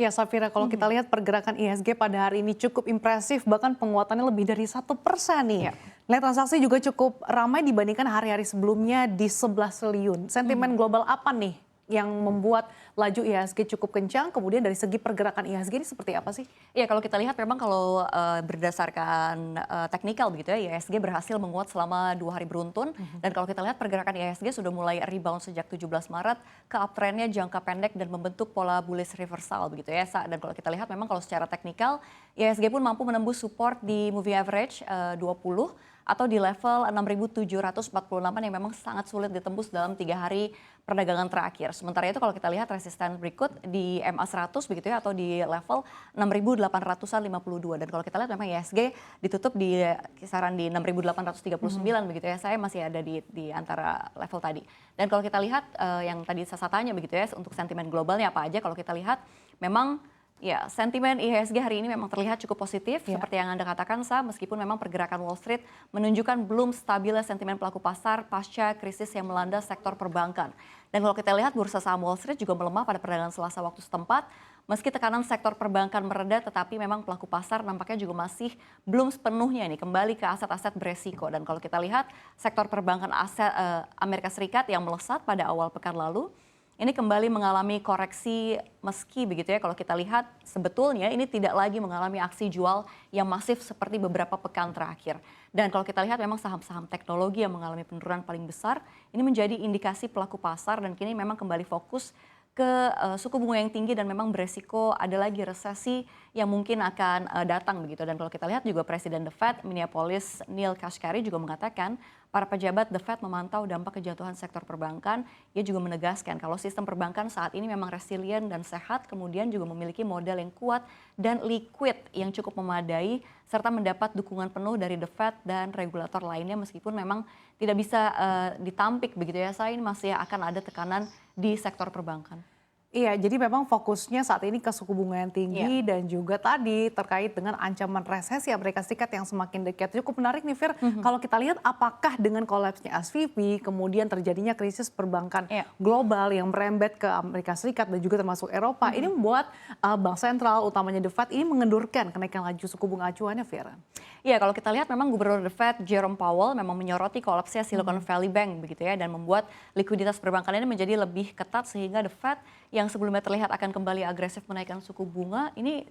Ya, Safira, kalau kita lihat pergerakan IHSG pada hari ini cukup impresif, bahkan penguatannya lebih dari 1% nih. Ya. Nilai transaksi juga cukup ramai dibandingkan hari-hari sebelumnya di 11 triliun. Sentimen global apa nih yang membuat laju IHSG cukup kencang? Kemudian dari segi pergerakan IHSG ini seperti apa sih? Iya, kalau kita lihat memang kalau berdasarkan teknikal begitu ya, IHSG berhasil menguat selama 2 hari beruntun. Dan kalau kita lihat pergerakan IHSG sudah mulai rebound sejak 17 Maret ke uptrendnya jangka pendek dan membentuk pola bullish reversal begitu ya. Dan kalau kita lihat memang kalau secara teknikal IHSG pun mampu menembus support di moving average 20 atau di level 6.746 yang memang sangat sulit ditembus dalam 3 hari perdagangan terakhir. Sementara itu kalau kita lihat resisten berikut di MA100 begitu ya, atau di level 6.852. Dan kalau kita lihat memang IHSG ditutup di kisaran di 6.839 begitu ya. Saya masih ada di antara level tadi. Dan kalau kita lihat yang tadi saya tanya begitu ya, untuk sentimen globalnya apa aja, kalau kita lihat memang ya, sentimen IHSG hari ini memang terlihat cukup positif, seperti yang Anda katakan, meskipun memang pergerakan Wall Street menunjukkan belum stabilnya sentimen pelaku pasar pasca krisis yang melanda sektor perbankan. Dan kalau kita lihat bursa saham Wall Street juga melemah pada perdagangan Selasa waktu setempat, meski tekanan sektor perbankan mereda, tetapi memang pelaku pasar nampaknya juga masih belum sepenuhnya nih kembali ke aset-aset beresiko. Dan kalau kita lihat sektor perbankan aset Amerika Serikat yang melesat pada awal pekan lalu, ini kembali mengalami koreksi meski begitu ya, kalau kita lihat sebetulnya ini tidak lagi mengalami aksi jual yang masif seperti beberapa pekan terakhir. Dan kalau kita lihat memang saham-saham teknologi yang mengalami penurunan paling besar, ini menjadi indikasi pelaku pasar dan kini memang kembali fokus ke suku bunga yang tinggi dan memang beresiko ada lagi resesi yang mungkin akan datang begitu. Dan kalau kita lihat juga Presiden The Fed Minneapolis Neil Kashkari juga mengatakan para pejabat The Fed memantau dampak kejatuhan sektor perbankan. Ia juga menegaskan kalau sistem perbankan saat ini memang resilient dan sehat, kemudian juga memiliki modal yang kuat dan liquid yang cukup memadai, serta mendapat dukungan penuh dari The Fed dan regulator lainnya meskipun memang tidak bisa ditampik begitu ya. Saya ini masih akan ada tekanan di sektor perbankan. Iya, jadi memang fokusnya saat ini ke suku bunga yang tinggi Iya. dan juga tadi terkait dengan ancaman resesi Amerika Serikat yang semakin dekat. Cukup menarik nih Fir, kalau kita lihat apakah dengan kolapsnya SVB, kemudian terjadinya krisis perbankan Iya. global yang merembet ke Amerika Serikat dan juga termasuk Eropa, ini membuat bank sentral utamanya The Fed ini mengendurkan kenaikan laju suku bunga acuannya Fir. Iya, kalau kita lihat memang Gubernur The Fed Jerome Powell memang menyoroti kolapsnya Silicon Valley Bank begitu ya, dan membuat likuiditas perbankan ini menjadi lebih ketat sehingga The Fed yang sebelumnya terlihat akan kembali agresif menaikkan suku bunga ini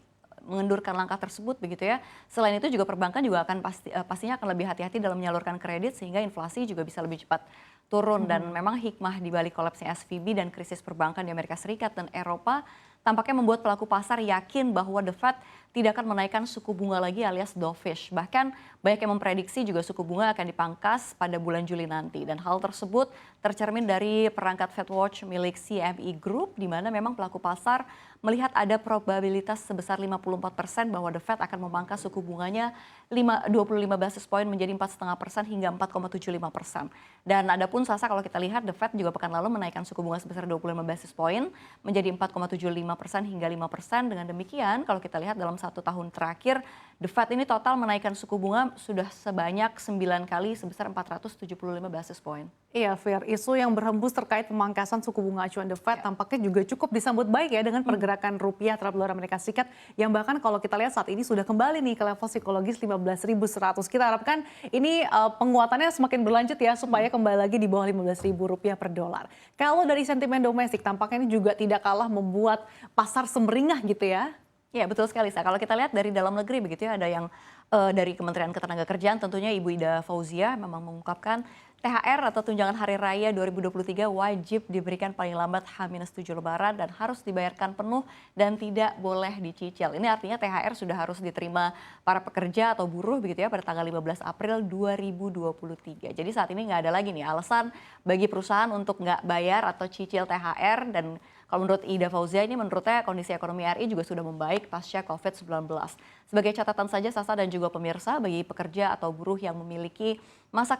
mengendurkan langkah tersebut begitu ya. Selain itu juga perbankan juga akan pastinya akan lebih hati-hati dalam menyalurkan kredit sehingga inflasi juga bisa lebih cepat turun. Dan memang hikmah di balik kolapsnya SVB dan krisis perbankan di Amerika Serikat dan Eropa tampaknya membuat pelaku pasar yakin bahwa The Fed tidak akan menaikkan suku bunga lagi alias dovish. Bahkan banyak yang memprediksi juga suku bunga akan dipangkas pada bulan Juli nanti. Dan hal tersebut tercermin dari perangkat FedWatch milik CME Group, di mana memang pelaku pasar melihat ada probabilitas sebesar 54% bahwa The Fed akan memangkas suku bunganya 25 basis point menjadi 4,5% hingga 4,75%. Dan adapun Sasa kalau kita lihat The Fed juga pekan lalu menaikkan suku bunga sebesar 25 basis point menjadi 4,75% hingga 5%. Dengan demikian kalau kita lihat dalam 1 tahun terakhir The Fed ini total menaikkan suku bunga sudah sebanyak 9 kali sebesar 475 basis point. Iya, Fir, isu yang berhembus terkait pemangkasan suku bunga acuan The Fed tampaknya juga cukup disambut baik ya dengan pergerakan rupiah terhadap dolar Amerika Serikat yang bahkan kalau kita lihat saat ini sudah kembali nih ke level psikologis 15.100. Kita harapkan ini penguatannya semakin berlanjut ya supaya kembali lagi di bawah 15.000 rupiah per dolar. Kalau dari sentimen domestik tampaknya ini juga tidak kalah membuat pasar semeringah gitu ya. Ya betul sekali, Sa. Kalau kita lihat dari dalam negeri begitu ya, ada yang dari Kementerian Ketenagakerjaan tentunya Ibu Ida Fauzia memang mengungkapkan THR atau tunjangan hari raya 2023 wajib diberikan paling lambat H-7 Lebaran dan harus dibayarkan penuh dan tidak boleh dicicil. Ini artinya THR sudah harus diterima para pekerja atau buruh begitu ya pada tanggal 15 April 2023. Jadi saat ini nggak ada lagi nih alasan bagi perusahaan untuk nggak bayar atau cicil THR. Dan kalau menurut Ida Fauzia ini menurutnya kondisi ekonomi RI juga sudah membaik pasca COVID-19. Sebagai catatan saja Sasa dan juga pemirsa, bagi pekerja atau buruh yang memiliki masa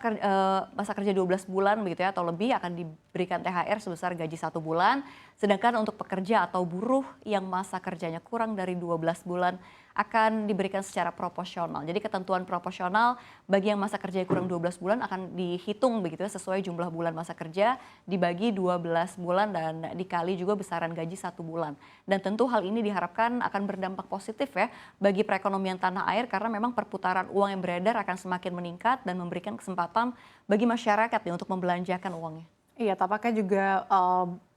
kerja 12 bulan begitu ya atau lebih akan diberikan THR sebesar gaji 1 bulan. Sedangkan untuk pekerja atau buruh yang masa kerjanya kurang dari 12 bulan akan diberikan secara proporsional. Jadi ketentuan proporsional bagi yang masa kerja kurang 12 bulan akan dihitung begitu ya, sesuai jumlah bulan masa kerja dibagi 12 bulan dan dikali juga besaran gaji 1 bulan. Dan tentu hal ini diharapkan akan berdampak positif ya bagi perekonomian tanah air karena memang perputaran uang yang beredar akan semakin meningkat dan memberikan kesempatan bagi masyarakat nih untuk membelanjakan uangnya. Iya, tampaknya juga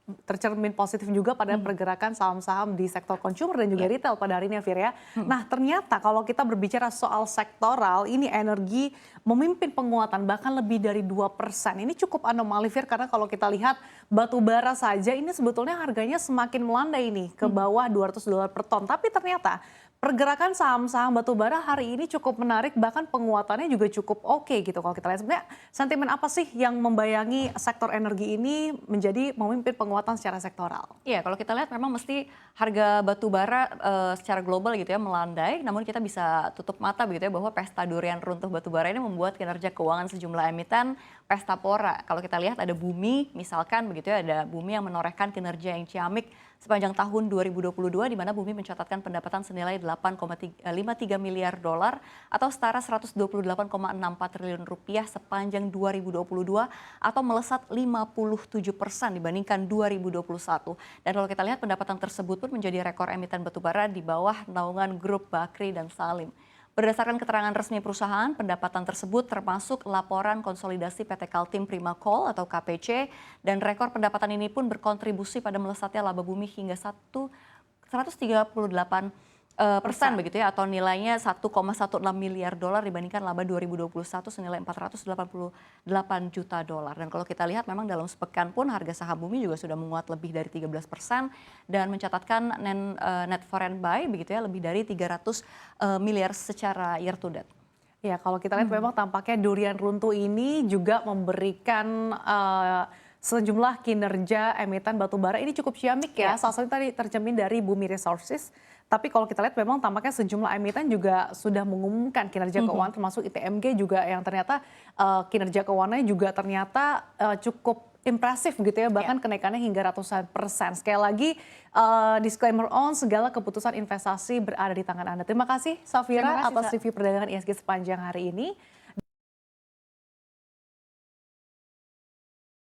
tercermin positif juga pada pergerakan saham-saham di sektor consumer dan juga retail pada hari ini ya, Fir ya. Nah, ternyata kalau kita berbicara soal sektoral, ini energi memimpin penguatan bahkan lebih dari 2%. Ini cukup anomali, Fir, karena kalau kita lihat batu bara saja ini sebetulnya harganya semakin melandai nih ke bawah $200 per ton. Tapi ternyata pergerakan saham-saham batubara hari ini cukup menarik, bahkan penguatannya juga cukup oke gitu kalau kita lihat. Sebenarnya sentimen apa sih yang membayangi sektor energi ini menjadi memimpin penguatan secara sektoral? Iya, kalau kita lihat memang mesti harga batubara secara global gitu ya melandai, namun kita bisa tutup mata begitu ya bahwa pesta durian runtuh batubara ini membuat kinerja keuangan sejumlah emiten pesta pora. Kalau kita lihat ada Bumi misalkan begitu ya, ada Bumi yang menorehkan kinerja yang ciamik sepanjang tahun 2022 di mana Bumi mencatatkan pendapatan senilai 8,53 miliar dolar atau setara 128,64 triliun rupiah sepanjang 2022 atau melesat 57% dibandingkan 2021. Dan kalau kita lihat pendapatan tersebut pun menjadi rekor emiten batubara di bawah naungan grup Bakri dan Salim. Berdasarkan keterangan resmi perusahaan, pendapatan tersebut termasuk laporan konsolidasi PT Kaltim Prima Coal atau KPC dan rekor pendapatan ini pun berkontribusi pada melesatnya laba bumi hingga 138% begitu ya atau nilainya 1,16 miliar dolar dibandingkan laba 2021 senilai 488 juta dolar. Dan kalau kita lihat memang dalam sepekan pun harga saham Bumi juga sudah menguat lebih dari 13% dan mencatatkan net foreign buy begitu ya lebih dari 300 miliar secara year to date. Ya, kalau kita lihat memang tampaknya durian runtuh ini juga memberikan sejumlah kinerja emiten batubara ini cukup ciamik ya. Salah satu tadi tercermin dari Bumi Resources. Tapi kalau kita lihat memang tampaknya sejumlah emiten juga sudah mengumumkan kinerja keuangan termasuk ITMG juga yang ternyata kinerja keuangannya juga ternyata cukup impresif gitu ya, bahkan kenaikannya hingga ratusan persen. Sekali lagi disclaimer on segala keputusan investasi berada di tangan Anda. Terima kasih Safira atas review perdagangan ISG sepanjang hari ini.